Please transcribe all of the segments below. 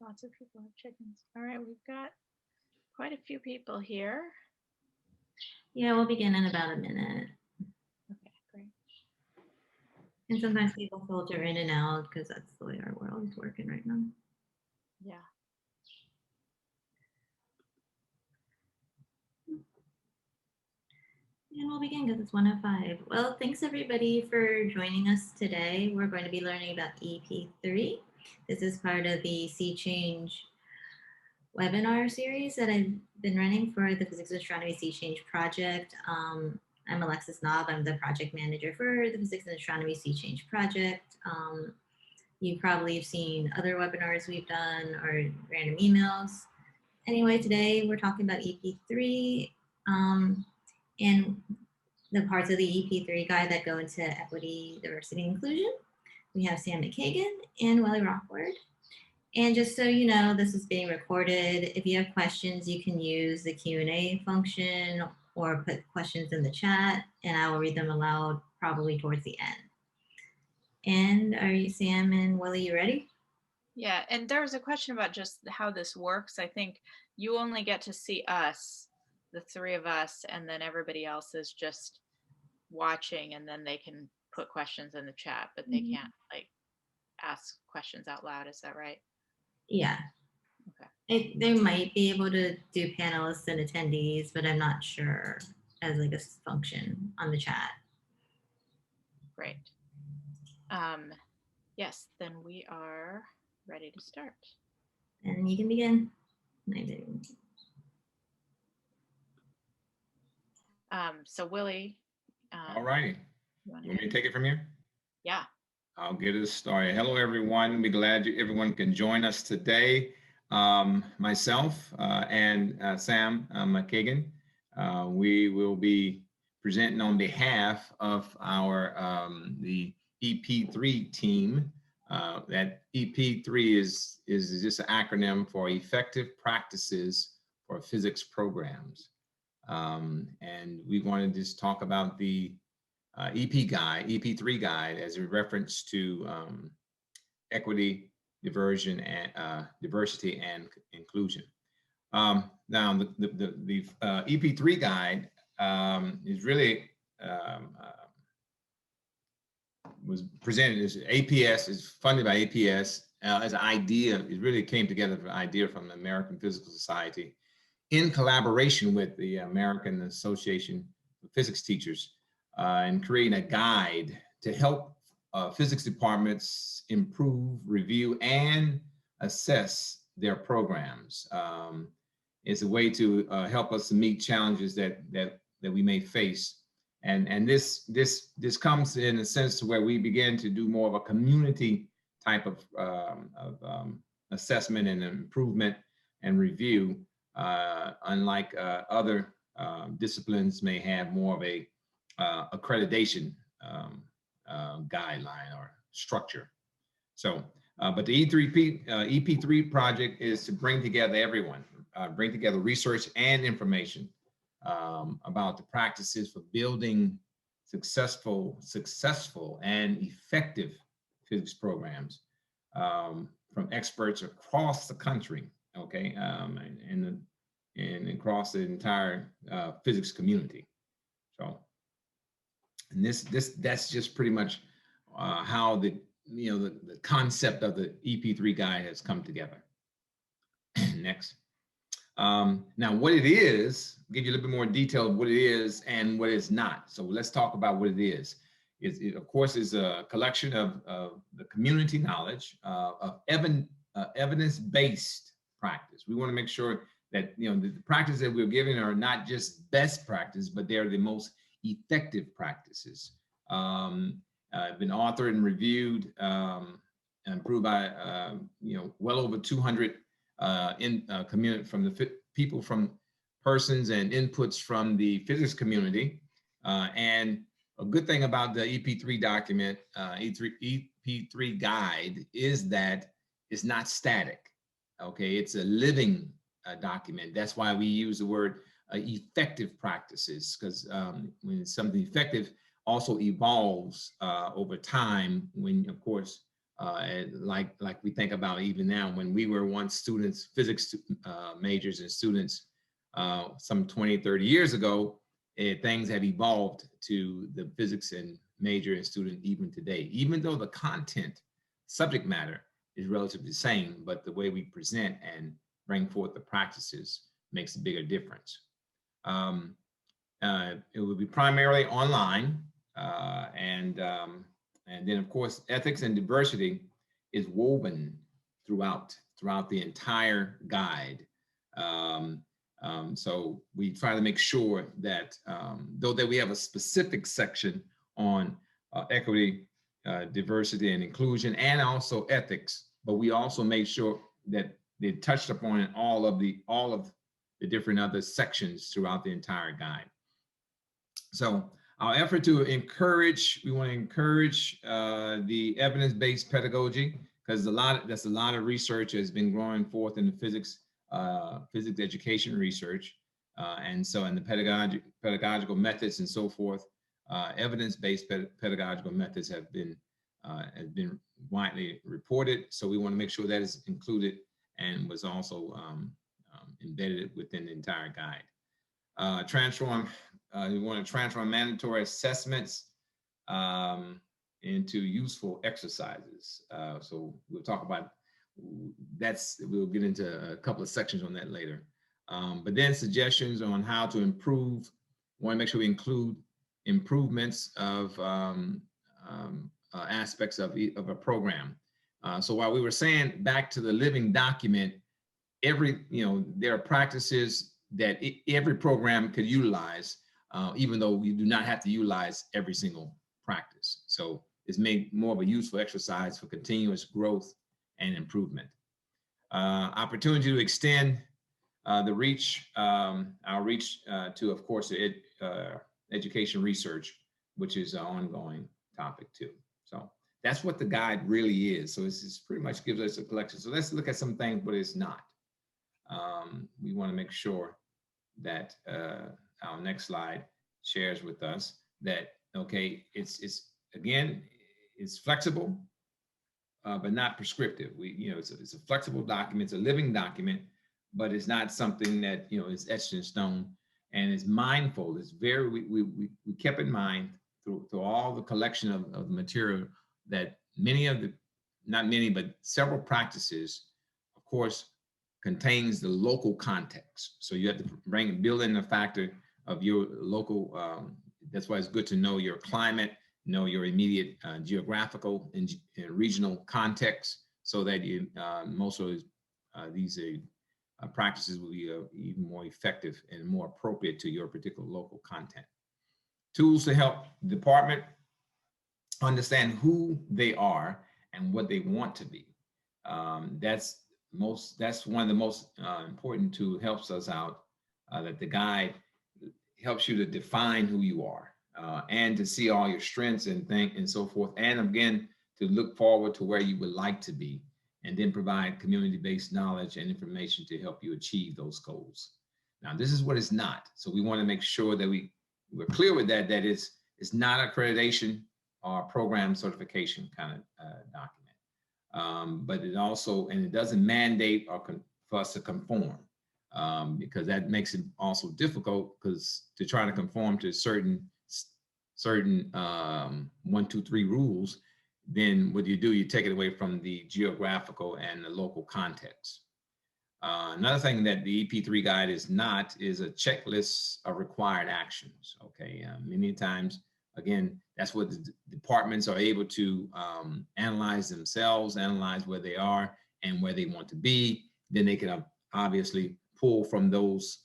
Lots of people have chickens. All right, we've got quite a few people here. Yeah, we'll begin in about a minute. Okay, great. And sometimes people filter in and out because that's the way our world is working right now. Yeah. And we'll begin because it's 1:05. Well, thanks everybody for joining us today. We're going to be learning about EP3. This is part of the Sea Change webinar series that I've been running for the Physics and Astronomy Sea Change project. I'm Alexis Knob. I'm the project manager for the Physics and Astronomy Sea Change project. You probably have seen other webinars we've done or random emails. Anyway, today we're talking about EP3 and the parts of the EP3 guide that go into equity, diversity, and inclusion. We have Sam McKagan and Welly Rockford. And just so you know, this is being recorded. If you have questions, you can use the Q&A function or put questions in the chat, and I will read them aloud probably towards the end. And are you, Sam and Willie, you ready? Yeah, and there was a question about just how this works. I think you only get to see us, the three of us, and then everybody else is just watching, and then they can put questions in the chat, but they can't like ask questions out loud. Is that right? Yeah. Okay. They might be able to do panelists and attendees, but I'm not sure as like a function on the chat. Great. Yes, then we are ready to start. And you can begin. So Willie. All righty. You want me to take it from here? Yeah. I'll get it started. Hello, everyone. We're glad everyone can join us today. Myself and Sam McKagan, we will be presenting on behalf of our the EP3 team. That EP3 is just an acronym for Effective Practices for Physics Programs. And we want to just talk about the EP3 guide as a reference to equity, diversity, and inclusion. Now, the EP3 guide is really was presented as APS, is funded by APS as an idea. It really came together from an idea from the American Physical Society in collaboration with the American Association of Physics Teachers and creating a guide to help physics departments improve, review, and assess their programs. It's a way to help us to meet challenges that we may face. And this comes in a sense to where we begin to do more of a community type of assessment and improvement and review, unlike other disciplines may have more of a accreditation guideline or structure. So, but the EP3 project is to bring together everyone, bring together research and information about the practices for building successful and effective physics programs from experts across the country, okay, and across the entire physics community. So, and that's just pretty much how the concept of the EP3 guide has come together. Next. Now, what it is, give you a little bit more detail of what it is and what it's not. So let's talk about what it is. It of course, is a collection of the community knowledge of evidence-based practice. We want to make sure that the practices that we're giving are not just best practice, but they're the most effective practices. Been authored and reviewed and approved by well over 200 community from the people, from persons and inputs from the physics community. And a good thing about the EP3 document, EP3 guide, is that it's not static. Okay, it's a living document. That's why we use the word effective practices, because when something effective also evolves over time, when of course And like we think about even now, when we were once students, physics majors and students, some 20, 30 years ago, things have evolved to the physics and major and student even today, even though the content, subject matter is relatively the same, but the way we present and bring forth the practices makes a bigger difference. It will be primarily online, and then of course ethics and diversity is woven throughout the entire guide. So we try to make sure that though that we have a specific section on equity, diversity and inclusion, and also ethics, but we also made sure that they touched upon all of the different other sections throughout the entire guide. So our effort to encourage, we want to encourage the evidence-based pedagogy, because there's a lot of research has been growing forth in the physics education research, and the pedagogical methods and so forth. Evidence-based pedagogical methods have been widely reported, so we want to make sure that is included and was also embedded within the entire guide. We want to transform mandatory assessments into useful exercises. So we'll talk about we'll get into a couple of sections on that later. But then suggestions on how to improve. We want to make sure we include improvements of aspects of a program. So while we were saying back to the living document, there are practices that every program could utilize, even though we do not have to utilize every single practice. So it's made more of a useful exercise for continuous growth and improvement. Opportunity to extend our reach to, of course, education research, which is an ongoing topic too. So that's what the guide really is. So it's pretty much gives us a collection. So let's look at some things, but it's not. We want to make sure that our next slide shares with us that, okay, it's flexible, but not prescriptive. It's a flexible document, it's a living document, but it's not something that, is etched in stone, and it's mindful. It's we kept in mind through all the collection of the material that not many, but several practices, of course, contains the local context. So you have to build in the factor of your local, that's why it's good to know your climate, know your immediate geographical and regional context, so that most of these practices will be even more effective and more appropriate to your particular local content. Tools to help the department understand who they are and what they want to be. That's one of the most important tools, helps us out, that the guide helps you to define who you are, and to see all your strengths and think and so forth. And again, to look forward to where you would like to be, and then provide community-based knowledge and information to help you achieve those goals. Now, this is what it's not. So we want to make sure that we're clear with that it's not accreditation or program certification kind of document. But it also, and it doesn't mandate for us to conform, because that makes it also difficult, because to try to conform to certain 1, 2, 3 rules, then what do? You take it away from the geographical and the local context. Another thing that the EP3 guide is not is a checklist of required actions. Okay, many times, again, that's what the departments are able to analyze themselves, analyze where they are and where they want to be. Then they can obviously pull from those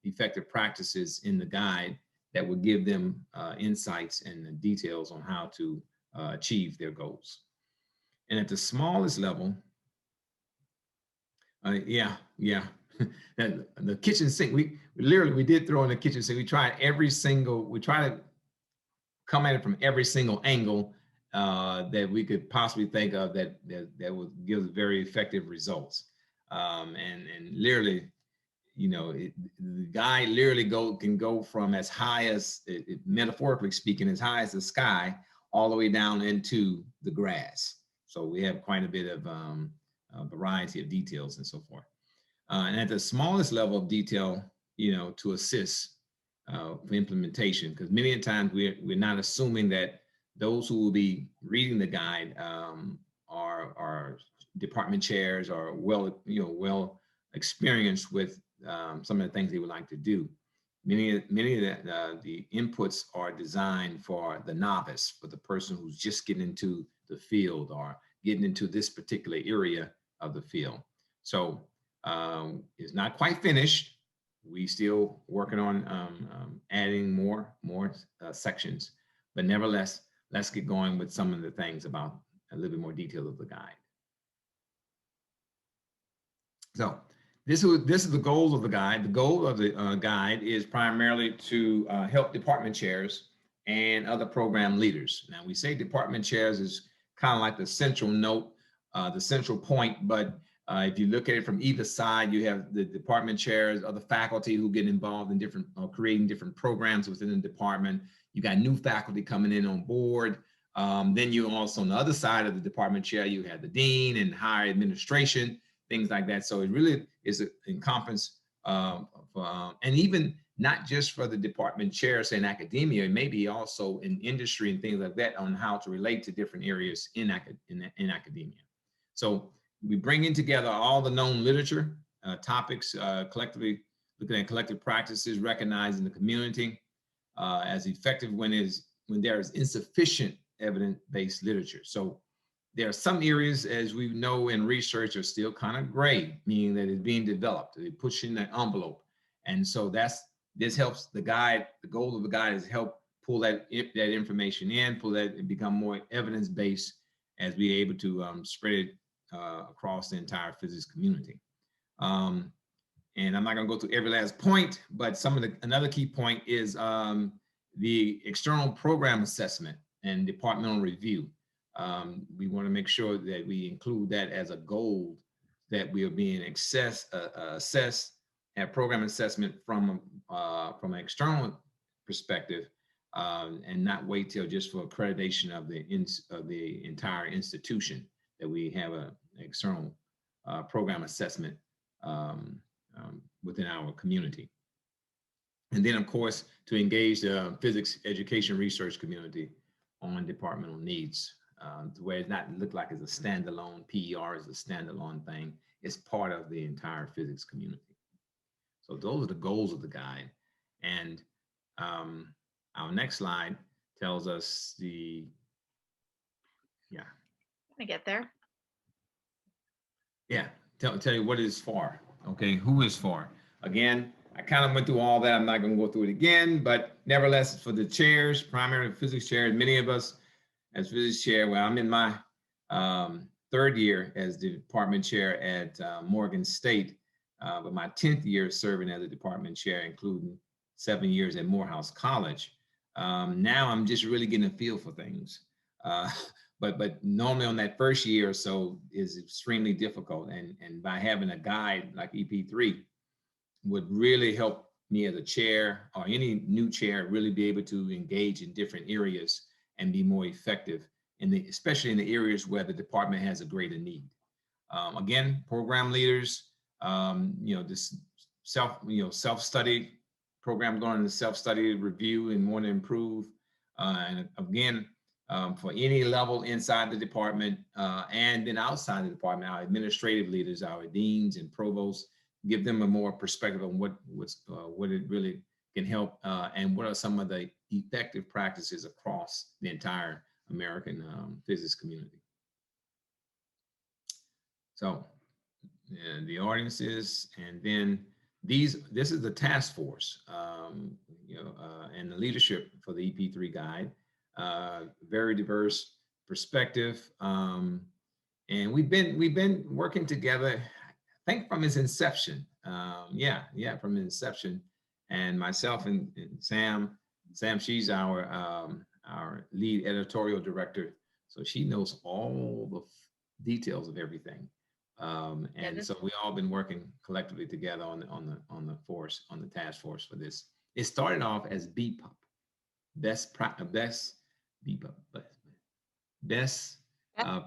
effective practices in the guide that will give them insights and the details on how to achieve their goals. And at the smallest level, the kitchen sink, we did throw in the kitchen sink. We try to come at it from every single angle that we could possibly think of that would give very effective results. And literally, the guide literally can go from as high as, metaphorically speaking, as high as the sky, all the way down into the grass. So we have quite a bit of a variety of details and so forth. And at the smallest level of detail, to assist for implementation, because many times we're not assuming that those who will be reading the guide are department chairs or well experienced with some of the things they would like to do. Many of the inputs are designed for the novice, for the person who's just getting into the field or getting into this particular area of the field. So it's not quite finished. We still working on adding more sections, but nevertheless, let's get going with some of the things about a little bit more detail of the guide. So this is the goal of the guide. The goal of the guide is primarily to help department chairs and other program leaders. Now we say department chairs is kind of like the central note, the central point, but if you look at it from either side, you have the department chairs, other faculty who get involved in different, creating different programs within the department. You got new faculty coming in on board. Then you also on the other side of the department chair, you have the dean and higher administration, things like that. So it really is encompass, and even not just for the department chairs in academia, maybe also in industry and things like that on how to relate to different areas in academia. So we bring in together all the known literature, topics, collectively looking at collective practices, recognizing the community as effective when there is insufficient evidence-based literature. So there are some areas, as we know in research, are still kind of gray, meaning that it's being developed, they're pushing that envelope. And so this helps the guide. The goal of the guide is help pull that information in, pull that and become more evidence-based as we're able to spread it across the entire physics community. And I'm not going to go through every last point, but another key point is the external program assessment and departmental review. We want to make sure that we include that as a goal, that we are being assessed at program assessment from an external perspective, and not wait till just for accreditation of the entire institution, that we have an external program assessment within our community. And then, of course, to engage the physics education research community on departmental needs, where it's not look like it's a standalone, PER is a standalone thing. It's part of the entire physics community. So those are the goals of the guide. And our next slide tells us I get there. Yeah, tell you what it is for. Okay, who is for? Again, I kind of went through all that. I'm not going to go through it again, but nevertheless, for the chairs, primary physics chairs, many of us as physics chair, well, I'm in my third year as the department chair at Morgan State, but my 10th year serving as a department chair, including 7 years at Morehouse College. Now I'm just really getting a feel for things. But normally on that first year or so is extremely difficult. And by having a guide like EP3 would really help me as a chair or any new chair really be able to engage in different areas and be more effective, especially in the areas where the department has a greater need. Again, program leaders, this self-study program, going into self-study review and want to improve. And again, for any level inside the department and then outside the department, our administrative leaders, our deans and provosts, give them a more perspective on what it really can help and what are some of the effective practices across the entire American physics community. So the audiences, and then this is the task force, and the leadership for the EP3 guide. Very diverse perspective, and we've been working together, I think from its inception. From its inception. And myself and Sam, she's our lead editorial director, so she knows all the details of everything. So we all been working collectively together on the task force for this. It started off as BPUP, best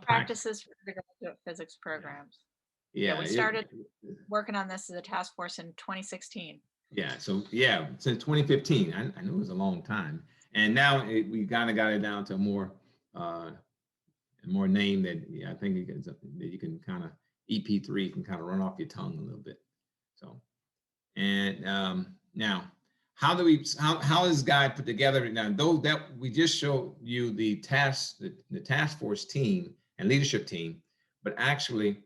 Practices for undergraduate physics programs. Yeah, we started working on this as a task force in 2016. Yeah, so yeah, since 2015, I know it was a long time, and now we kind of got it down to a more name that I think that you can kind of EP3 can kind of run off your tongue a little bit. So, and now, how is this guide put together? Now, though that we just showed you the task force team and leadership team, but actually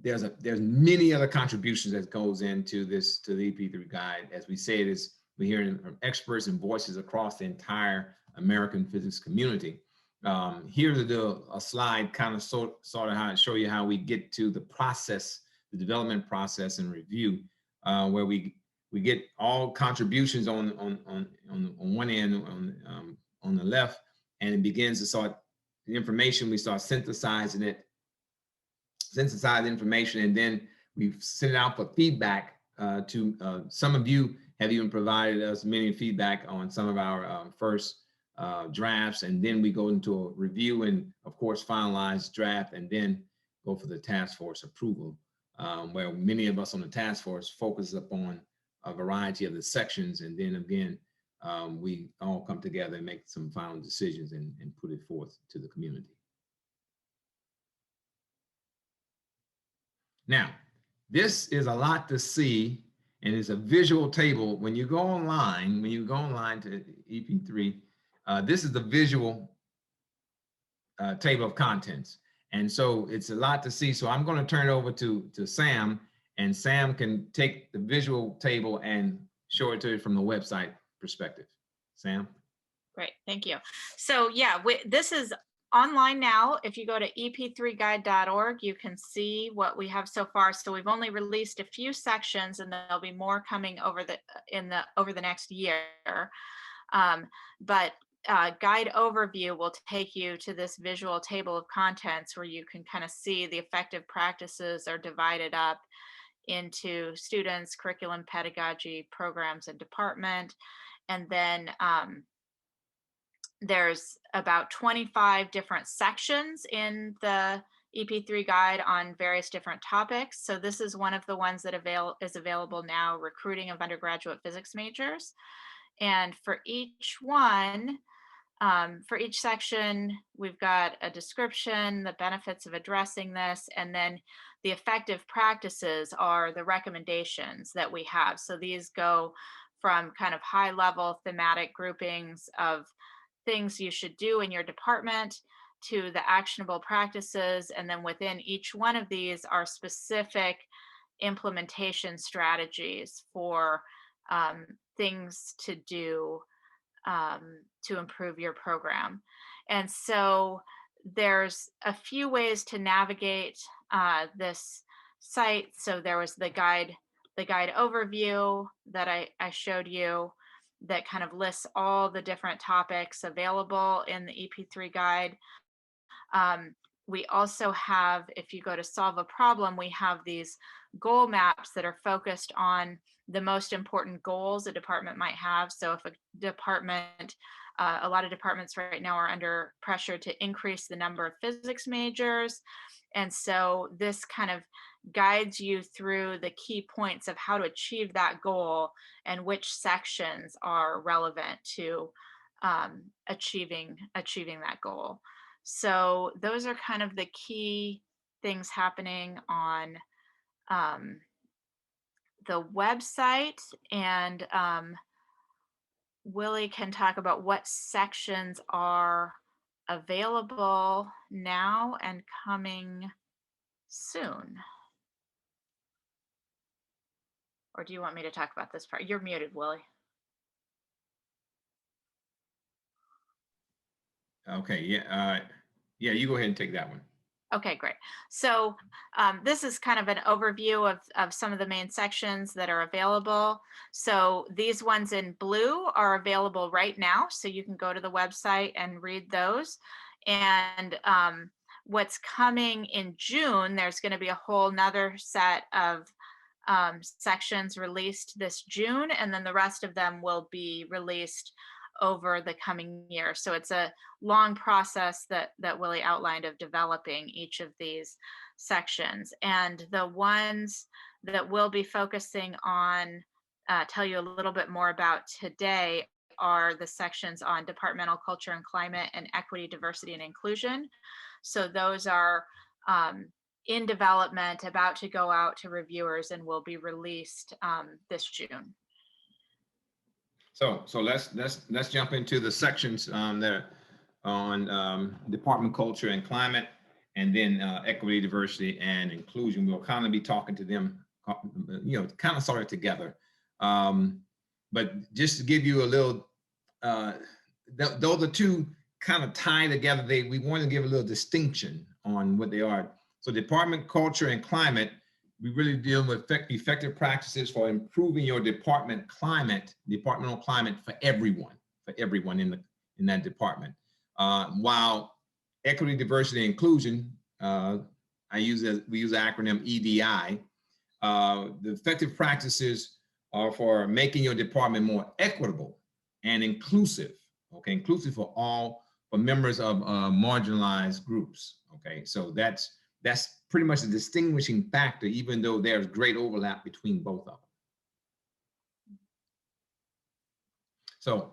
there's many other contributions that goes into this, to the EP3 guide. As we say, we're hearing from experts and voices across the entire American physics community. Here's a slide kind of sort of how to show you how we get to the process, the development process and review, where we get all contributions on one end on the left, and it begins to start the information. We start synthesize information, and then we send it out for feedback to some of you have even provided us many feedback on some of our first drafts, and then we go into a review and of course finalize draft, and then go for the task force approval, where many of us on the task force focus upon a variety of the sections, and then again we all come together and make some final decisions and put it forth to the community. Now, this is a lot to see, and it's a visual table. When you go online to EP3, this is the visual table of contents. And so it's a lot to see. So I'm going to turn it over to Sam, and Sam can take the visual table and show it to you from the website perspective. Sam? Great, thank you. So yeah, this is online now. If you go to ep3guide.org, you can see what we have so far. So we've only released a few sections, and there'll be more coming over the next year. But guide overview will take you to this visual table of contents where you can kind of see the effective practices are divided up into students, curriculum, pedagogy, programs, and department. And then there's about 25 different sections in the EP3 guide on various different topics. So this is one of the ones that is available now, recruiting of undergraduate physics majors. And for each one, for each section, we've got a description, the benefits of addressing this, and then the effective practices are the recommendations that we have. So these go from kind of high level thematic groupings of things you should do in your department to the actionable practices. And then within each one of these are specific implementation strategies for things to do to improve your program. And so there's a few ways to navigate this site. So there was the guide overview that I showed you that kind of lists all the different topics available in the EP3 guide. We also have, if you go to solve a problem, we have these goal maps that are focused on the most important goals a department might have. So if a department, a lot of departments right now are under pressure to increase the number of physics majors. And so this kind of guides you through the key points of how to achieve that goal and which sections are relevant to achieving that goal. So those are kind of the key things happening on the website, and Willie can talk about what sections are available now and coming soon. Or do you want me to talk about this part? You're muted, Willie. Okay, yeah, you go ahead and take that one. Okay, great. So this is kind of an overview of some of the main sections that are available. So these ones in blue are available right now. So you can go to the website and read those. And what's coming in June, there's going to be a whole nother set of sections released this June, and then the rest of them will be released over the coming year. So it's a long process that Willie outlined of developing each of these sections. And the ones that we'll be focusing on, tell you a little bit more about today, are the sections on departmental culture and climate and equity, diversity, and inclusion. So those are in development, about to go out to reviewers, and will be released this June. So let's jump into the sections that are on department culture and climate, and then equity, diversity, and inclusion. We'll kind of be talking to them, kind of sort of together. But just to give you a little, though the two kind of tie together, we want to give a little distinction on what they are. So department culture and climate, we really deal with effective practices for improving your departmental climate for everyone in that department. While equity, diversity, and inclusion, we use the acronym EDI. The effective practices are for making your department more equitable and inclusive. Okay, inclusive for members of marginalized groups. Okay, so that's pretty much a distinguishing factor, even though there's great overlap between both of them. So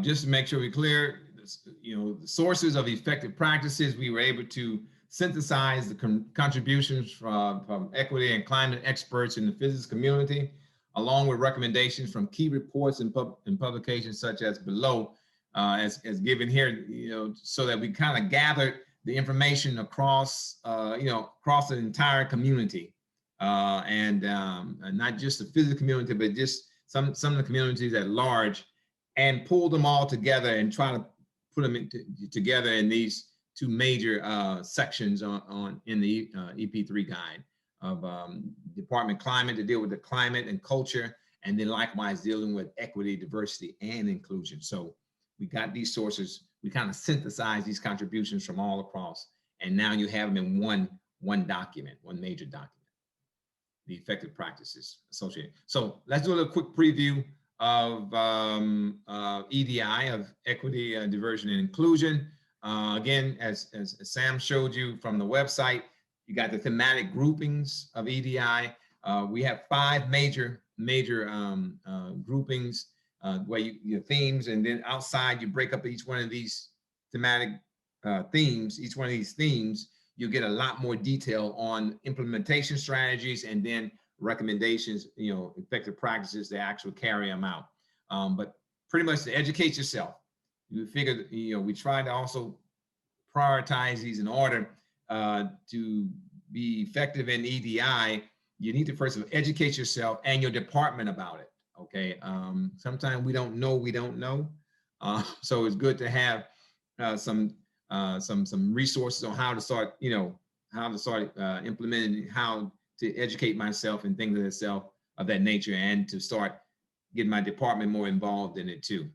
just to make sure we're clear, the sources of effective practices, we were able to synthesize the contributions from equity and climate experts in the physics community, along with recommendations from key reports and publications such as below, as given here, so that we kind of gathered the information across the entire community, and not just the physical community, but just some of the communities at large, and pull them all together and try to put them together in these two major sections in the EP3 guide of department climate, to deal with the climate and culture, and then likewise dealing with equity, diversity, and inclusion. So we got these sources, we kind of synthesize these contributions from all across, and now you have them in one document, one major document, the effective practices associated. So let's do a little quick preview of EDI, of equity, diversity, and inclusion. Again, as Sam showed you from the website, you got the thematic groupings of EDI. We have 5 major groupings, where your themes, and then outside you break up each one of these thematic themes. Each one of these themes, you get a lot more detail on implementation strategies, and then recommendations, effective practices to actually carry them out. But pretty much to educate yourself, you figure, we try to also prioritize these in order to be effective in EDI. You need to first of all educate yourself and your department about it. Okay, sometimes we don't know. So it's good to have some resources on how to start, implementing, how to educate myself and things of that nature, and to start getting my department more involved in it too.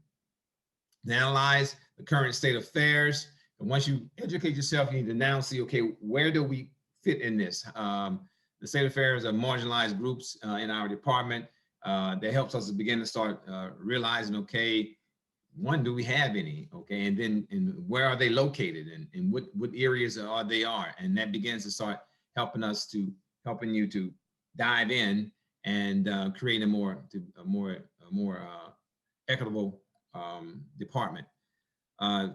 Analyze the current state of affairs. And once you educate yourself, you need to now see, okay, where do we fit in this? The state of affairs of marginalized groups in our department. That helps us to begin to start realizing, okay, one, do we have any? Okay, and then where are they located, and what areas are they are? And that begins to start helping you to dive in and create a more equitable department.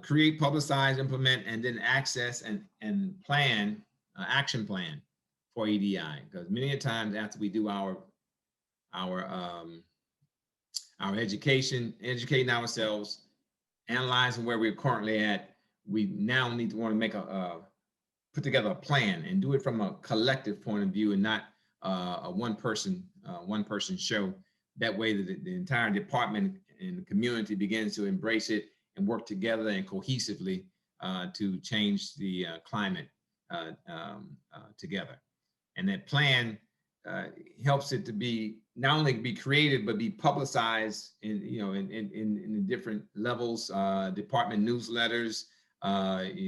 Create, publicize, implement, and then access and plan action plan for EDI, because many times after we do our educating ourselves, analyzing where we're currently at, we now want to put together a plan and do it from a collective point of view, and not a one person show. That way the entire department and the community begins to embrace it and work together and cohesively to change the climate together. And that plan helps it to be not only be created, but be publicized in the different levels, department newsletters,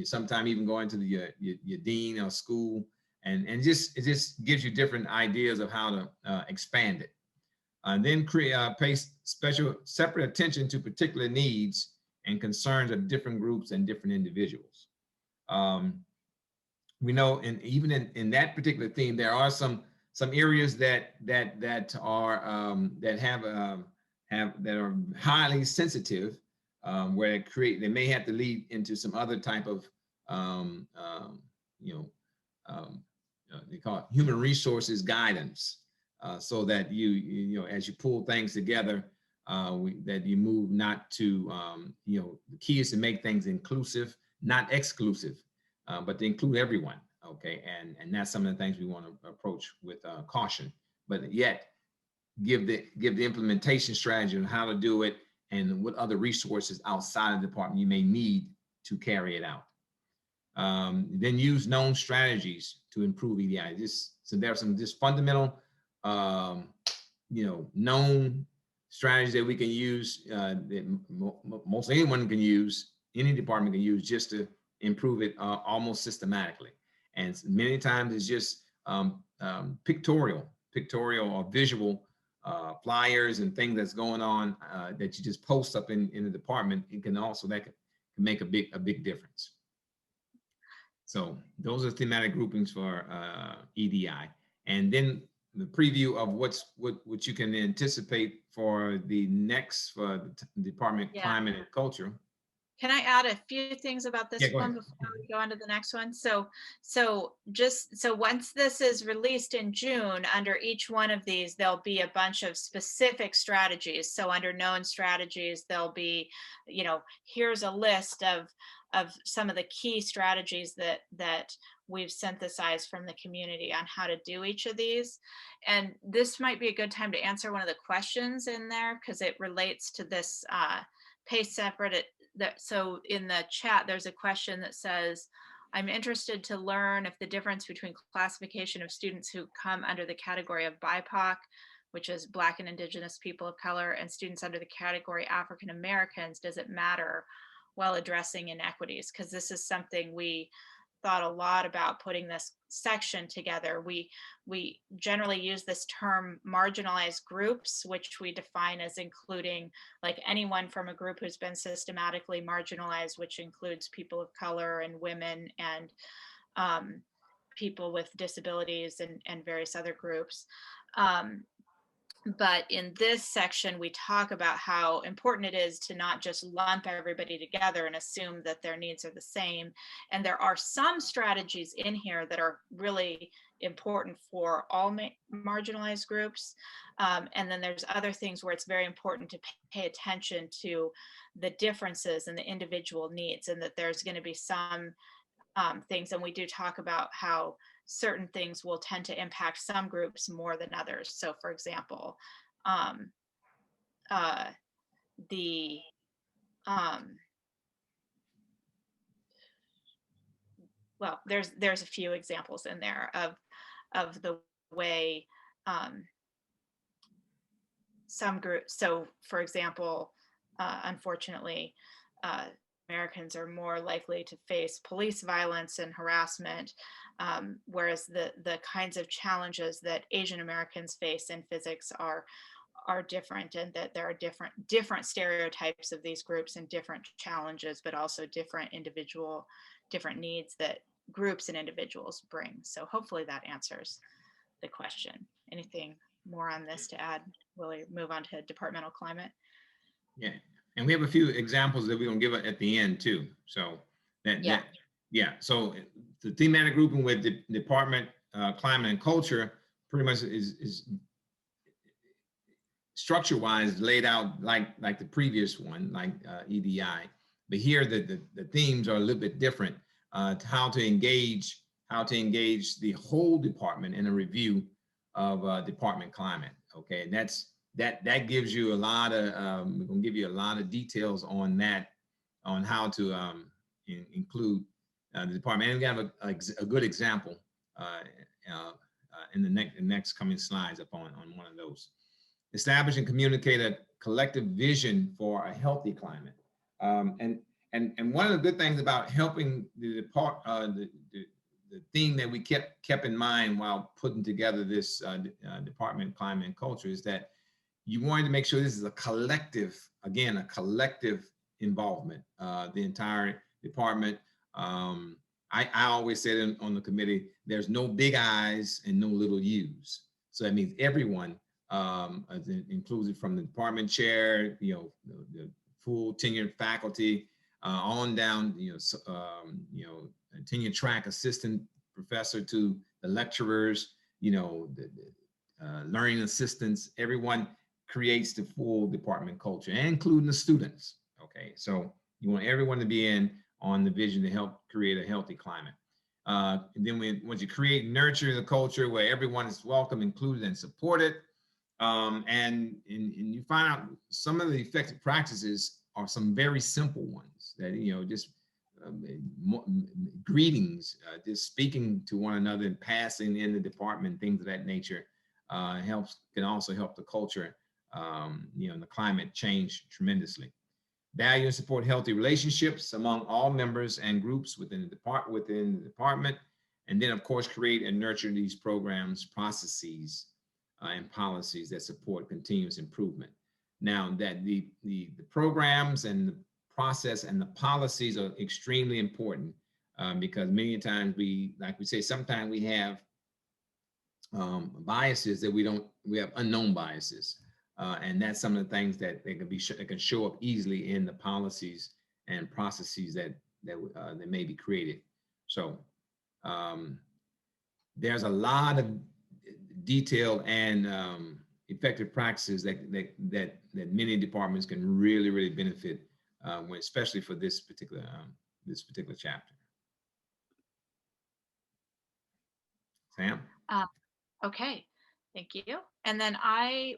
sometimes even going to your dean or school, and it just gives you different ideas of how to expand it. Then pay separate attention to particular needs and concerns of different groups and different individuals. We know, and even in that particular theme, there are some areas that are that are highly sensitive, where they may have to lead into some other type of they call it human resources guidance, so that as you pull things together, that you move not to the key is to make things inclusive, not exclusive, but to include everyone. Okay, and that's some of the things we want to approach with caution, but yet give the implementation strategy on how to do it and what other resources outside of the department you may need to carry it out. Then use known strategies to improve EDI. So there are some just fundamental, known strategies that we can use, that most anyone can use, any department can use, just to improve it almost systematically. And many times it's just pictorial or visual flyers and things that's going on that you just post up in the department. It can also, that can make a big difference. So those are thematic groupings for EDI. And then the preview of what you can anticipate for the next Department Climate and Culture. Can I add a few things about this one before we go on to the next one? So once this is released in June, under each one of these, there'll be a bunch of specific strategies. So under known strategies, there'll be, here's a list of some of the key strategies that we've synthesized from the community on how to do each of these. And this might be a good time to answer one of the questions in there, because it relates to this pay separate. So in the chat, there's a question that says, I'm interested to learn if the difference between classification of students who come under the category of BIPOC, which is Black and Indigenous people of color, and students under the category African Americans, does it matter while addressing inequities? Because this is something we thought a lot about putting this section together. We generally use this term marginalized groups, which we define as including like anyone from a group who's been systematically marginalized, which includes people of color and women and people with disabilities and various other groups. But in this section, we talk about how important it is to not just lump everybody together and assume that their needs are the same. And there are some strategies in here that are really important for all marginalized groups. And then there's other things where it's very important to pay attention to the differences and the individual needs, and that there's going to be some things. And we do talk about how certain things will tend to impact some groups more than others. So for example, well, there's a few examples in there of the way some groups, so for example, unfortunately, Americans are more likely to face police violence and harassment, whereas the kinds of challenges that Asian Americans face in physics are different, and that there are different stereotypes of these groups and different challenges, but also different needs that groups and individuals bring. So hopefully that answers the question. Anything more on this to add? Will we move on to departmental climate? Yeah. And we have a few examples that we're going to give at the end too. So so the thematic grouping with the Department Climate and Culture pretty much is structure-wise laid out like the previous one, like EDI. But here the themes are a little bit different. How to engage the whole department in a review of department climate. Okay, and that gives you a lot of, we're going to give you a lot of details on that, on how to include the department. And we have a good example in the next coming slides on one of those. Establish and communicate a collective vision for a healthy climate. And one of the good things about helping the theme that we kept in mind while putting together this Department Climate and Culture is that you wanted to make sure this is a collective, again, a collective involvement, the entire department. I always said on the committee, there's no big I's and no little U's. So that means everyone, included from the department chair, the full tenured faculty, on down, tenure track assistant professor to the lecturers, the learning assistants, everyone creates the full department culture, including the students. Okay, so you want everyone to be in on the vision to help create a healthy climate. And then once you create and nurture the culture where everyone is welcome, included, and supported, and you find out some of the effective practices are some very simple ones that, just greetings, just speaking to one another and passing in the department, things of that nature, can also help the culture, and the climate change tremendously. Value and support healthy relationships among all members and groups within the department, and then of course create and nurture these programs, processes, and policies that support continuous improvement. Now that the programs and the process and the policies are extremely important, because many times sometimes we have biases that we have unknown biases. And that's some of the things that can show up easily in the policies and processes that may be created. So there's a lot of detailed and effective practices that many departments can really benefit, especially for this particular chapter. Sam? Okay, thank you. And then I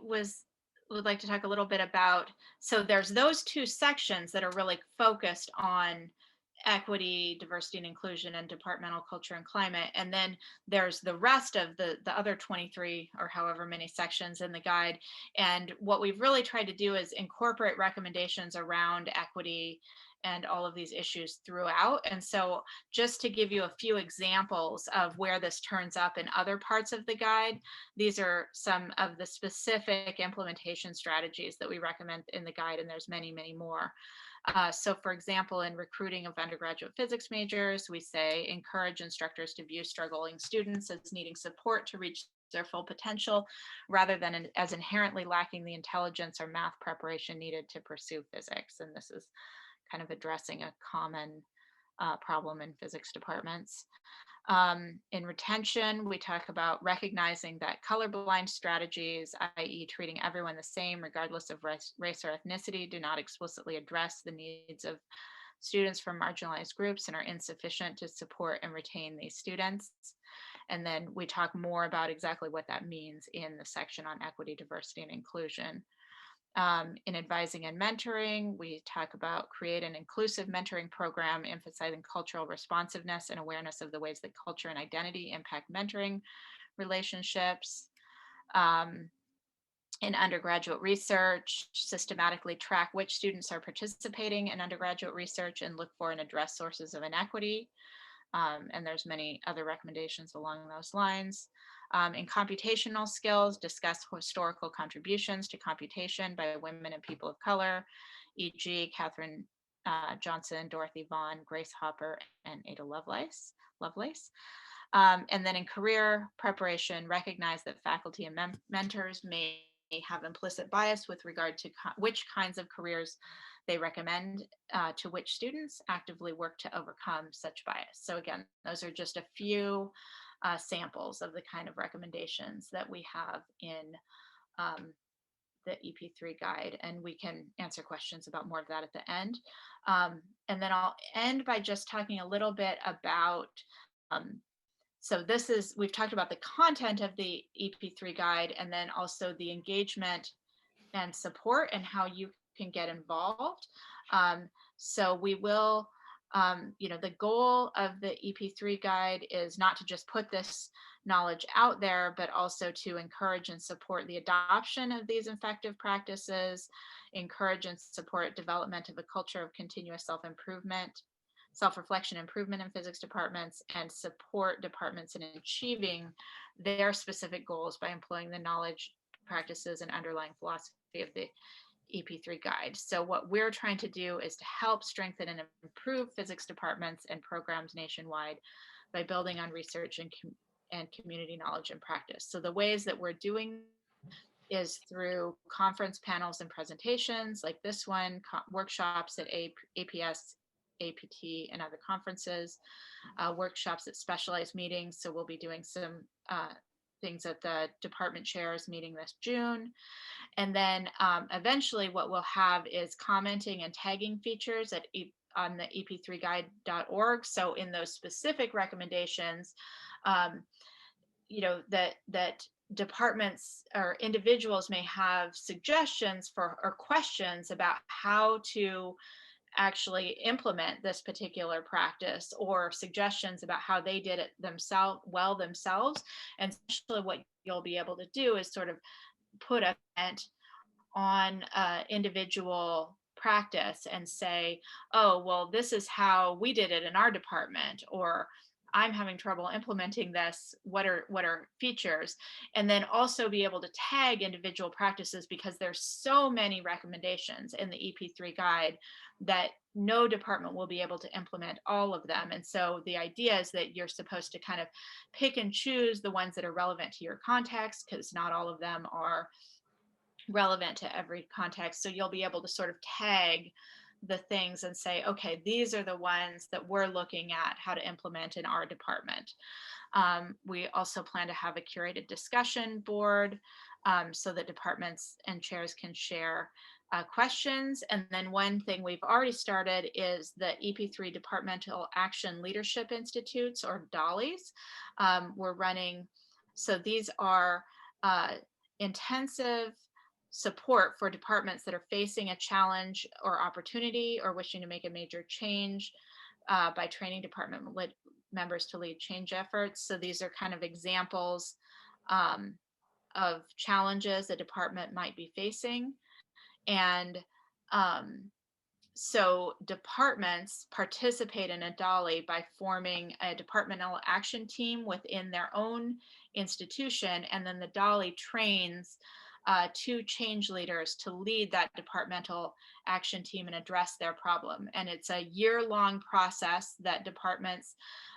would like to talk a little bit about, so there's those two sections that are really focused on equity, diversity and inclusion, and departmental culture and climate. And then there's the rest of the other 23 or however many sections in the guide. And what we've really tried to do is incorporate recommendations around equity and all of these issues throughout. And so just to give you a few examples of where this turns up in other parts of the guide, these are some of the specific implementation strategies that we recommend in the guide, and there's many more. So for example, in recruiting of undergraduate physics majors, we say encourage instructors to view struggling students as needing support to reach their full potential rather than as inherently lacking the intelligence or math preparation needed to pursue physics. And this is kind of addressing a common problem in physics departments. In retention, we talk about recognizing that colorblind strategies, i.e. treating everyone the same regardless of race or ethnicity, do not explicitly address the needs of students from marginalized groups and are insufficient to support and retain these students. And then we talk more about exactly what that means in the section on equity, diversity, and inclusion. In advising and mentoring, we talk about create an inclusive mentoring program emphasizing cultural responsiveness and awareness of the ways that culture and identity impact mentoring relationships. In undergraduate research, systematically track which students are participating in undergraduate research and look for and address sources of inequity. And there's many other recommendations along those lines. In computational skills, discuss historical contributions to computation by women and people of color, e.g. Katherine Johnson, Dorothy Vaughan, Grace Hopper, and Ada Lovelace. And then in career preparation, recognize that faculty and mentors may have implicit bias with regard to which kinds of careers they recommend to which students, actively work to overcome such bias. So again, those are just a few samples of the kind of recommendations that we have in the EP3 guide, and we can answer questions about more of that at the end. And then I'll end by just talking a little bit about, so we've talked about the content of the EP3 guide, and then also the engagement and support and how you can get involved. So we will, the goal of the EP3 guide is not to just put this knowledge out there, but also to encourage and support the adoption of these effective practices, encourage and support development of a culture of continuous self-reflection, improvement in physics departments, and support departments in achieving their specific goals by employing the knowledge practices and underlying philosophy of the EP3 guide. So what we're trying to do is to help strengthen and improve physics departments and programs nationwide by building on research and community knowledge and practice. So the ways that we're doing is through conference panels and presentations like this one, workshops at APS, APT, and other conferences, workshops at specialized meetings. So we'll be doing some things at the department chairs meeting this June. And then eventually what we'll have is commenting and tagging features on the ep3guide.org. So in those specific recommendations, that departments or individuals may have suggestions for or questions about how to actually implement this particular practice, or suggestions about how they did it themselves. And essentially what you'll be able to do is sort of put a comment on individual practice and say, oh, well, this is how we did it in our department, or I'm having trouble implementing this. What are features? And then also be able to tag individual practices, because there's so many recommendations in the EP3 guide that no department will be able to implement all of them. And so the idea is that you're supposed to kind of pick and choose the ones that are relevant to your context, because not all of them are relevant to every context. So you'll be able to sort of tag the things and say, okay, these are the ones that we're looking at how to implement in our department. We also plan to have a curated discussion board so that departments and chairs can share questions. And then one thing we've already started is the EP3 Departmental Action Leadership Institutes, or DOLLIs. We're running, so these are intensive support for departments that are facing a challenge or opportunity, or wishing to make a major change by training department members to lead change efforts. So these are kind of examples of challenges a department might be facing. And so departments participate in a DOLLI by forming a departmental action team within their own institution, and then the DOLLI trains 2 change leaders to lead that departmental action team and address their problem. And it's a year-long process that departments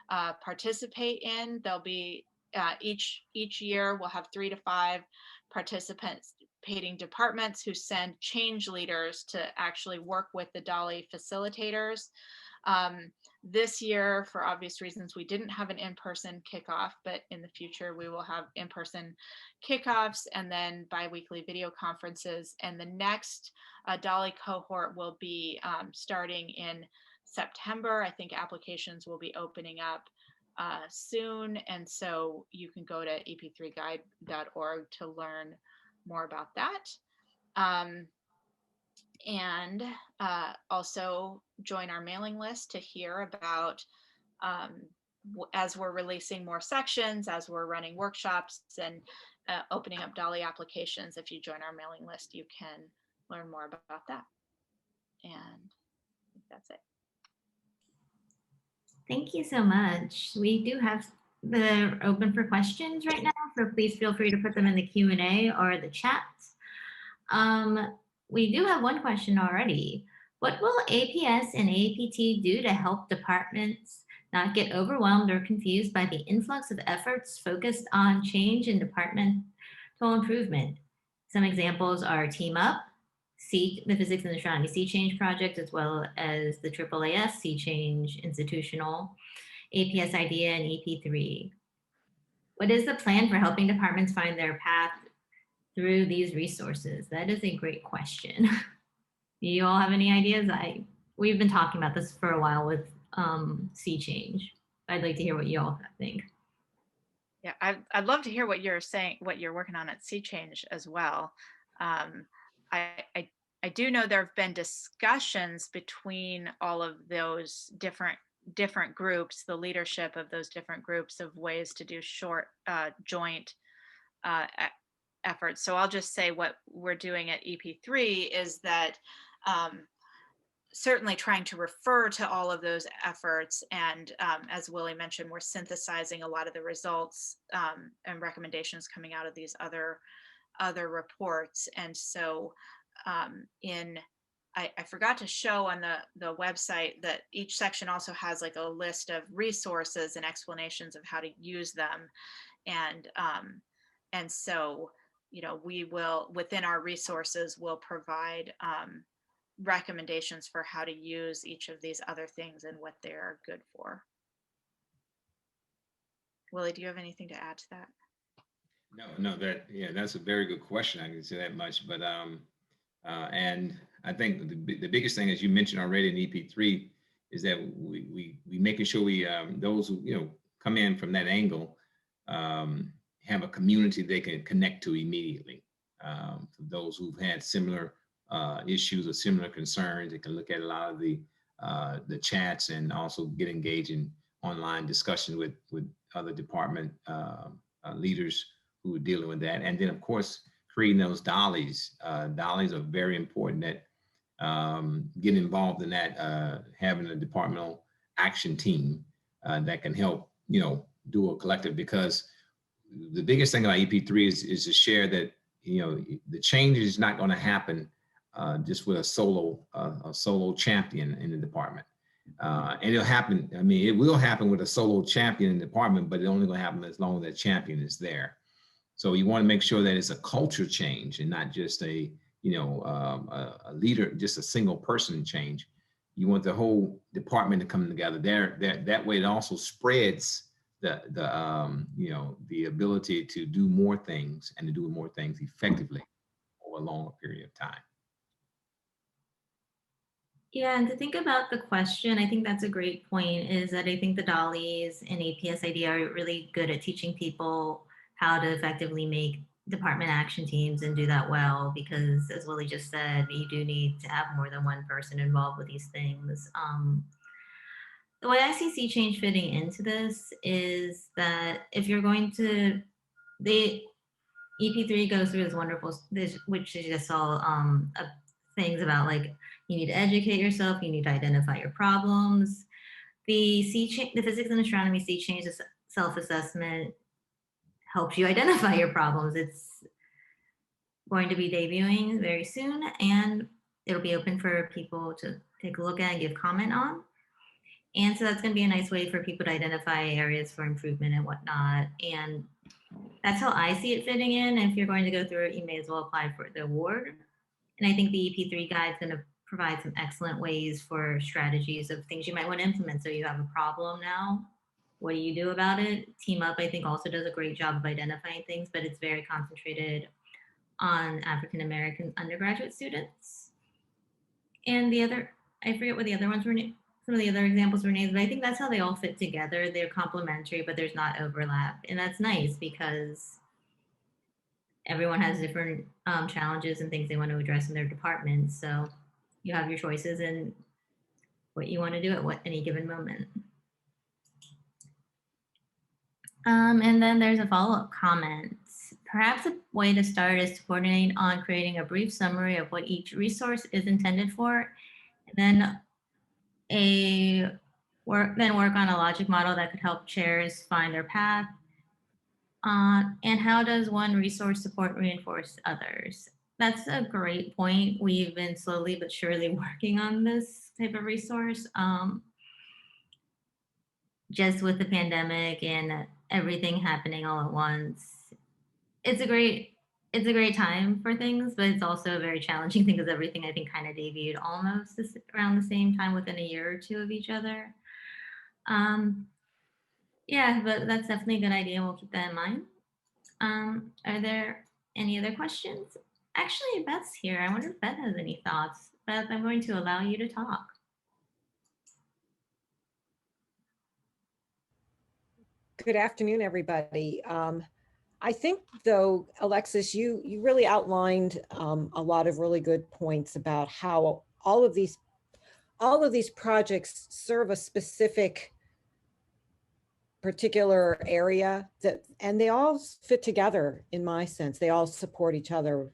participate in. There'll be each year we'll have 3 to 5 participating departments who send change leaders to actually work with the DOLLI facilitators. This year, for obvious reasons, we didn't have an in-person kickoff, but in the future we will have in-person kickoffs and then bi-weekly video conferences. And the next DOLLI cohort will be starting in September. I think applications will be opening up soon. And so you can go to ep3guide.org to learn more about that. And also join our mailing list to hear about, as we're releasing more sections, as we're running workshops and opening up DOLLI applications. If you join our mailing list, you can learn more about that. And I think that's it. Thank you so much. We do have the open for questions right now, so please feel free to put them in the Q&A or the chat. We do have one question already. What will APS and APT do to help departments not get overwhelmed or confused by the influx of efforts focused on change and departmental improvement? Some examples are Team Up, the Physics and Astronomy Sea Change Project, as well as the AAAS Sea Change Institutional, APS IDEA, and EP3. What is the plan for helping departments find their path through these resources? That is a great question. Do you all have any ideas? We've been talking about this for a while with Sea Change. I'd like to hear what you all think. Yeah, I'd love to hear what you're saying, what you're working on at Sea Change as well. I do know there have been discussions between all of those different groups, the leadership of those different groups, of ways to do joint efforts. So I'll just say what we're doing at EP3 is that certainly trying to refer to all of those efforts. And as Willie mentioned, we're synthesizing a lot of the results and recommendations coming out of these other other reports. And so I forgot to show on the website that each section also has like a list of resources and explanations of how to use them. And so, you know, we will, within our resources, will provide recommendations for how to use each of these other things and what they're good for. Willie, do you have anything to add to that? No, that's a very good question. I can say that much, but and I think the biggest thing, as you mentioned already in EP3, is that we making sure we those who come in from that angle have a community they can connect to immediately. For those who've had similar issues or similar concerns, they can look at a lot of the chats and also get engaged in online discussion with other department leaders who are dealing with that. And then, of course, creating those dollies. Dollies are very important. That get involved in that, having a departmental action team that can help, do a collective, because the biggest thing about EP3 is to share that, the change is not going to happen just with a solo champion in the department. And it'll happen. I mean, it will happen with a solo champion in the department, but it's only going to happen as long as that champion is there. So you want to make sure that it's a culture change and not just a leader, just a single person change. You want the whole department to come together there. That way, it also spreads the ability to do more things and to do more things effectively over a longer period of time. Yeah, and to think about the question, I think that's a great point, is that I think the dollies and APSID are really good at teaching people how to effectively make department action teams and do that well, because as Willie just said, you do need to have more than one person involved with these things. The way I see Sea Change fitting into this is that if you're going to, the EP3 goes through this wonderful, which is just all things about like, you need to educate yourself, you need to identify your problems. The physics and astronomy Sea Change self-assessment helps you identify your problems. It's going to be debuting very soon, and it'll be open for people to take a look at and give comment on. And so that's going to be a nice way for people to identify areas for improvement and whatnot. And that's how I see it fitting in. If you're going to go through it, you may as well apply for the award. And I think the EP3 guide is going to provide some excellent ways for strategies of things you might want to implement. So you have a problem now. What do you do about it? Team Up, I think, also does a great job of identifying things, but it's very concentrated on African-American undergraduate students. And the other, I forget what the other ones were, some of the other examples were named, but I think that's how they all fit together. They're complementary, but there's not overlap. And that's nice because everyone has different challenges and things they want to address in their department. So you have your choices and what you want to do at any given moment. And then there's a follow-up comment. Perhaps a way to start is to coordinate on creating a brief summary of what each resource is intended for, and then work on a logic model that could help chairs find their path. And how does one resource support reinforce others? That's a great point. We've been slowly but surely working on this type of resource. Just with the pandemic and everything happening all at once, it's a great time for things, but it's also a very challenging thing because everything I think kind of debuted almost around the same time, within a year or two of each other. Yeah, but that's definitely a good idea. We'll keep that in mind. Are there any other questions? Actually, Beth's here. I wonder if Beth has any thoughts. Beth, I'm going to allow you to talk. Good afternoon, everybody. I think, though, Alexis, you really outlined a lot of really good points about how all of these projects serve a specific particular area, and they all fit together in my sense. They all support each other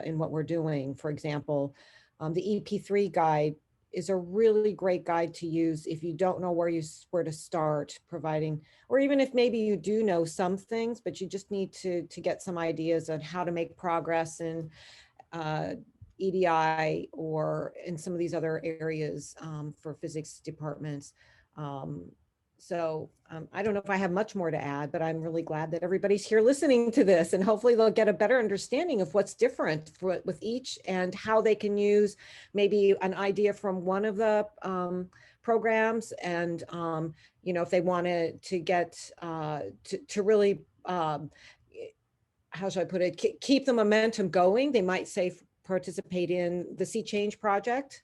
in what we're doing. For example, the EP3 guide is a really great guide to use if you don't know where to start providing, or even if maybe you do know some things, but you just need to get some ideas on how to make progress in EDI or in some of these other areas for physics departments. I don't know if I have much more to add, but I'm really glad that everybody's here listening to this, and hopefully they'll get a better understanding of what's different with each and how they can use maybe an idea from one of the programs. And, if they wanted to get to really, how should I put it, keep the momentum going, they might say participate in the Sea Change project.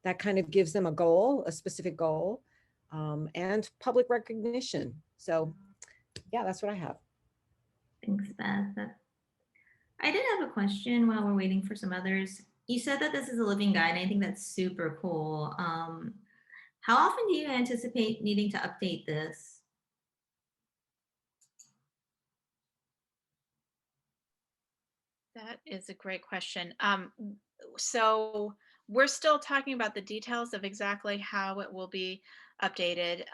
That kind of gives them a goal, a specific goal. And public recognition. So yeah, that's what I have. Thanks, Beth. I did have a question while we're waiting for some others. You said that this is a living guide, and I think that's super cool. How often do you anticipate needing to update this? That is a great question. So we're still talking about the details of exactly how it will be updated.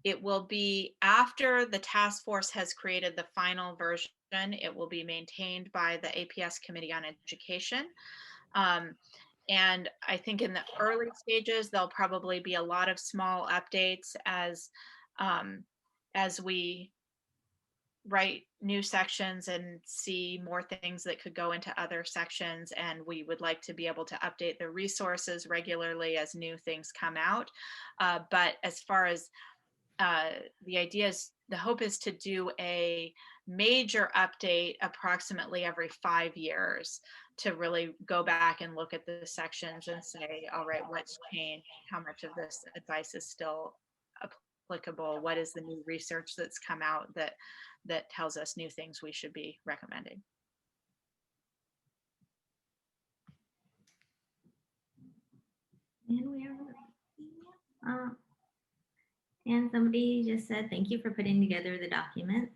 It will be after the task force has created the final version. It will be maintained by the APS Committee on Education. And I think in the early stages, there'll probably be a lot of small updates as we write new sections and see more things that could go into other sections. And we would like to be able to update the resources regularly as new things come out. But as far as the idea is, the hope is to do a major update approximately every 5 years to really go back and look at the sections and say, all right, what's changed? How much of this advice is still applicable? What is the new research that's come out that tells us new things we should be recommending? And somebody just said, thank you for putting together the document.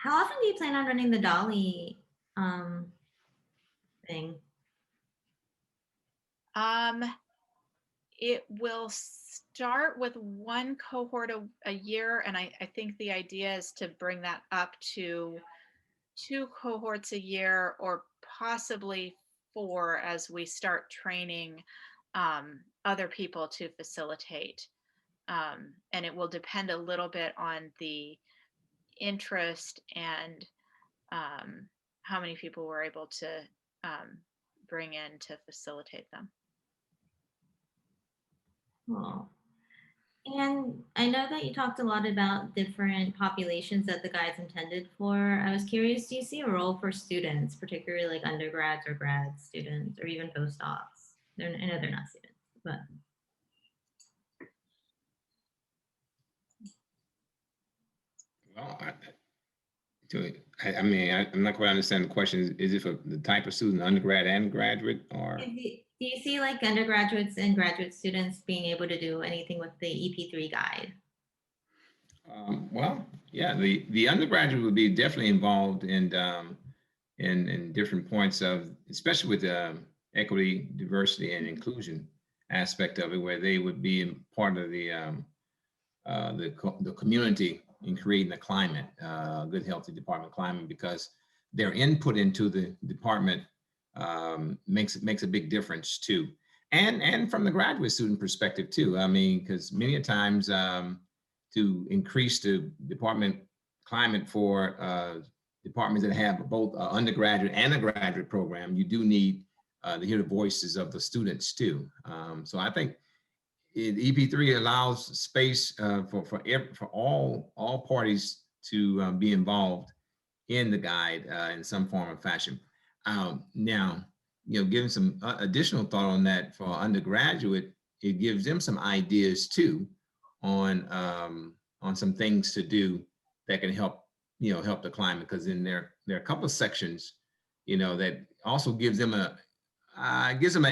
How often do you plan on running the Dolly thing? It will start with one cohort a year, and I think the idea is to bring that up to 2 cohorts a year, or possibly 4 as we start training other people to facilitate. And it will depend a little bit on the interest and how many people we're able to bring in to facilitate them. Cool. And I know that you talked a lot about different populations that the guide's intended for. I was curious, do you see a role for students, particularly like undergrads or grad students, or even postdocs? I know they're not students, but. Well, I'm not quite understanding the question. Is it for the type of student, undergrad and graduate, or? Do you see like undergraduates and graduate students being able to do anything with the EP3 guide? Well, yeah, the undergraduate would be definitely involved in different points of, especially with equity, diversity, and inclusion aspect of it, where they would be part of the community in creating a climate, good, healthy department climate, because their input into the department makes a big difference too. And from the graduate student perspective too. I mean, because many times to increase the department climate for departments that have both undergraduate and a graduate program, you do need to hear the voices of the students too. So I think EP3 allows space for all parties to be involved in the guide in some form or fashion. Now, giving some additional thought on that for undergraduate, it gives them some ideas too on some things to do that can help the climate, because in there are a couple of sections that also gives them an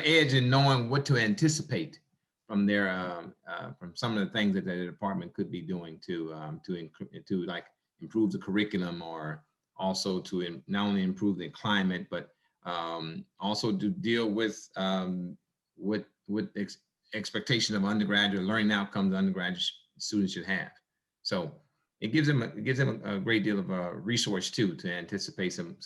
edge in knowing what to anticipate from their from some of the things that the department could be doing to like improve the curriculum, or also to not only improve the climate, but Also to deal with expectation of undergraduate learning outcomes undergraduate students should have. So it gives them a great deal of resource too to anticipate some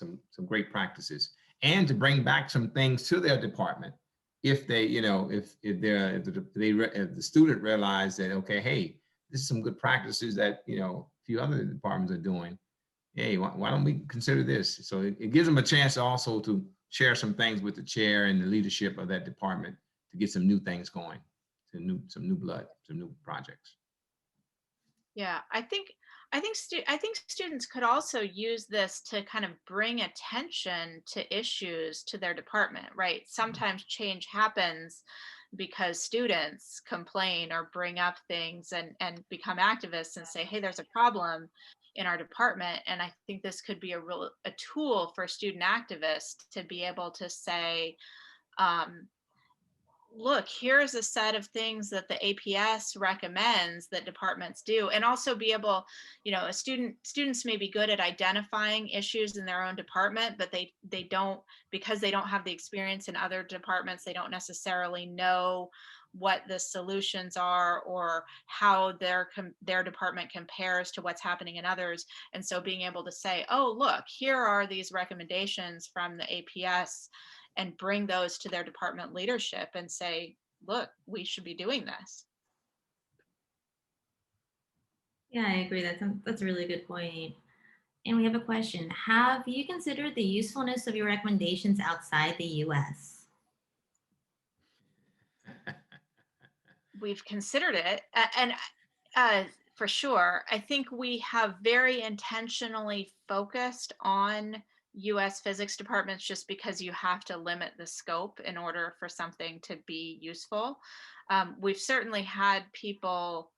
great practices and to bring back some things to their department if they, you know, if the student realize that, okay, hey, this is some good practices that, you know, a few other departments are doing. Hey, why don't we consider this? So it gives them a chance also to share some things with the chair and the leadership of that department to get some new things going, some new blood, some new projects. Yeah, I think students could also use this to kind of bring attention to issues to their department, right? Sometimes change happens because students complain or bring up things and become activists and say, hey, there's a problem in our department. And I think this could be a tool for student activists to be able to say, look, here's a set of things that the APS recommends that departments do, and also be able, you know, students may be good at identifying issues in their own department, but they don't, because they don't have the experience in other departments, they don't necessarily know what the solutions are or how their department compares to what's happening in others. And so being able to say, oh, look, here are these recommendations from the APS, and bring those to their department leadership and say, look, we should be doing this. Yeah, I agree. That's a really good point. And we have a question. Have you considered the usefulness of your recommendations outside the US? We've considered it, and for sure, I think we have very intentionally focused on US physics departments just because you have to limit the scope in order for something to be useful. We've certainly had people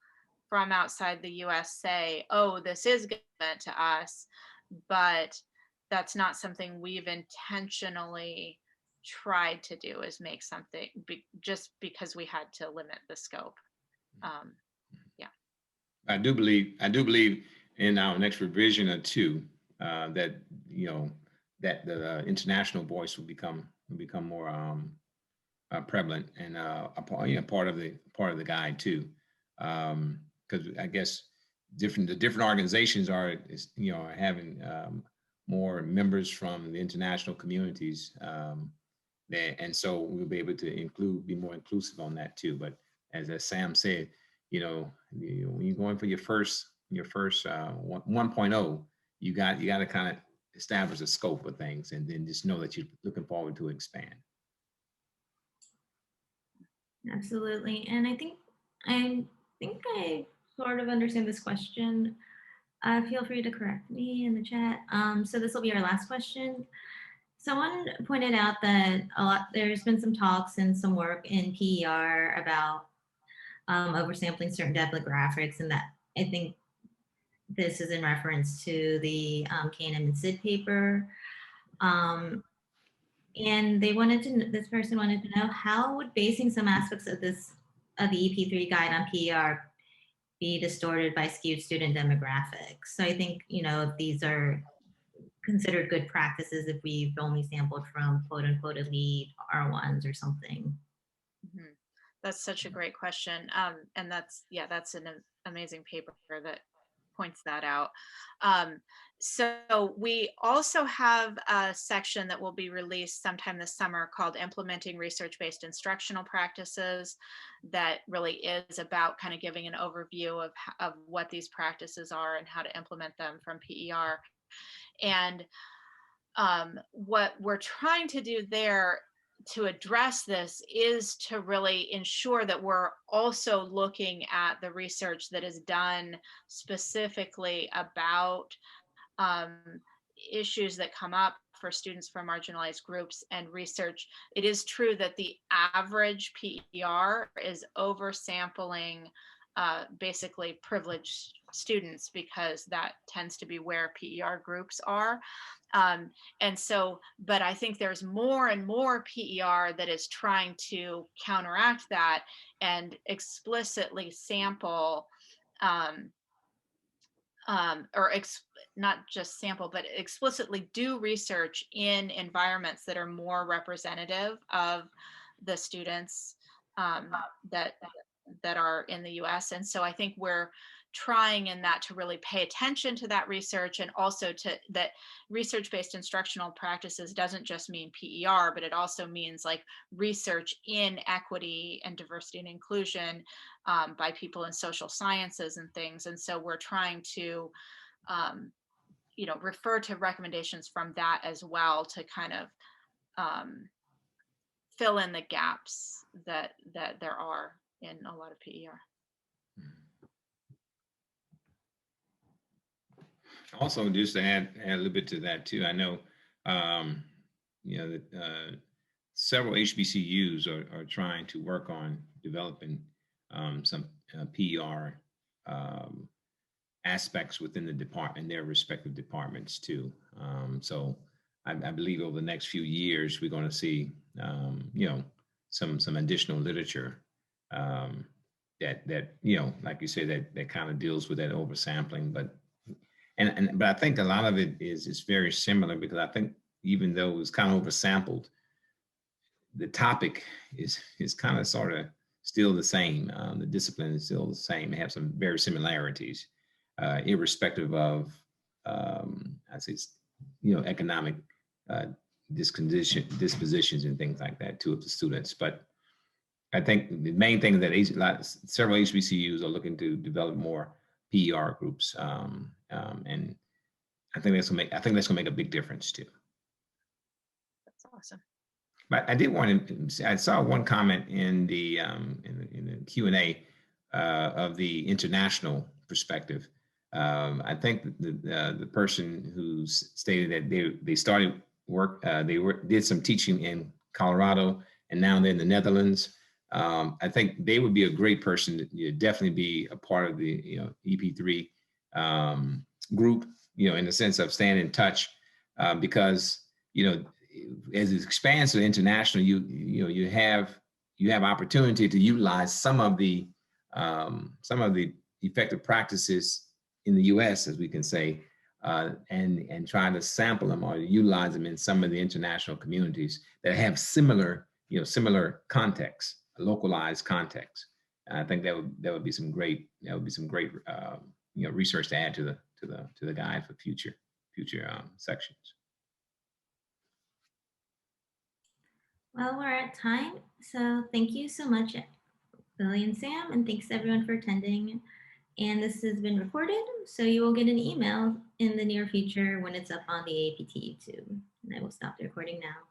from outside the US say, oh, this is good to us, but that's not something we've intentionally tried to do, is make something just because we had to limit the scope. Yeah. I do believe in our next revision or two that, you know, that the international voice will become more prevalent and part of the guide too, because I guess the different organizations are having more members from the international communities, and so we'll be able to be more inclusive on that too. But as Sam said, when you're going for your first 1.0, you got to kind of establish a scope of things, and then just know that you're looking forward to expand. Absolutely. And I think I sort of understand this question. Feel free to correct me in the chat. So this will be our last question. Someone pointed out that there's been some talks and some work in PER about oversampling certain demographics, and that I think this is in reference to the K&M and SID paper. And this person wanted to know, how would basing some aspects of the EP3 guide on PER be distorted by skewed student demographics? So I think, if these are considered good practices, if we've only sampled from quote unquote elite R1s or something. Mm-hmm. That's such a great question. And that's an amazing paper that points that out. So we also have a section that will be released sometime this summer called Implementing Research-Based Instructional Practices, that really is about kind of giving an overview of what these practices are and how to implement them from PER. And what we're trying to do there to address this is to really ensure that we're also looking at the research that is done specifically about issues that come up for students from marginalized groups and research. It is true that the average PER is oversampling basically privileged students, because that tends to be where PER groups are. And so, but I think there's more and more PER that is trying to counteract that and explicitly sample not just sample, but explicitly do research in environments that are more representative of the students that are in the US. And so I think we're trying in that to really pay attention to that research, and also to that research-based instructional practices doesn't just mean PER, but it also means like research in equity and diversity and inclusion by people in social sciences and things. And so we're trying to you know, refer to recommendations from that as well to kind of fill in the gaps that there are in a lot of PER. Also, just to add a little bit to that too, I know, you know, that several HBCUs are trying to work on developing some PER aspects within the department, their respective departments too. So I believe over the next few years, we're going to see, you know, some additional literature that you know, like you say, that kind of deals with that oversampling. But I think a lot of it is very similar, because I think even though it's kind of oversampled, the topic is kind of sort of still the same. The discipline is still the same. They have some very similarities, irrespective of, I say, you know, economic dispositions and things like that too of the students. But I think the main thing is that several HBCUs are looking to develop more PER groups, and I think that's gonna make a big difference too. That's awesome. But I did want to. I saw one comment in the Q&A of the international perspective. I think the person who stated that they started work, did some teaching in Colorado, and now they're in the Netherlands. I think they would be a great person to definitely be a part of the, you know, EP3 group, you know, in the sense of staying in touch, because, you know, as it expands to international, you have opportunity to utilize some of the effective practices in the U.S., as we can say, and try to sample them or utilize them in some of the international communities that have similar contexts, localized context. And I think that would be some great research to add to the guide for future sections. Well, we're at time, so thank you so much, Billy and Sam, and thanks everyone for attending. And this has been recorded, so you will get an email in the near future when it's up on the APT YouTube. And I will stop the recording now.